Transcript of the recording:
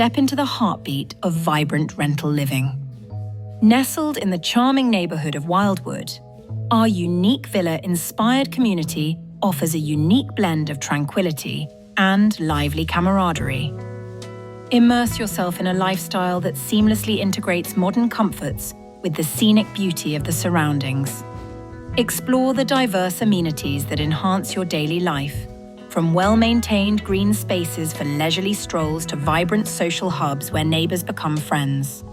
step into the heartbeat of vibrant rental living. Nestled in the charming neighborhood of Wildwood, our unique villa-inspired community offers a unique blend of tranquility and lively camaraderie. Immerse yourself in a lifestyle that seamlessly integrates modern comforts with the scenic beauty of the surroundings. Explore the diverse amenities that enhance your daily life, from well-maintained green spaces for leisurely strolls to vibrant social hubs where neighbors become friends.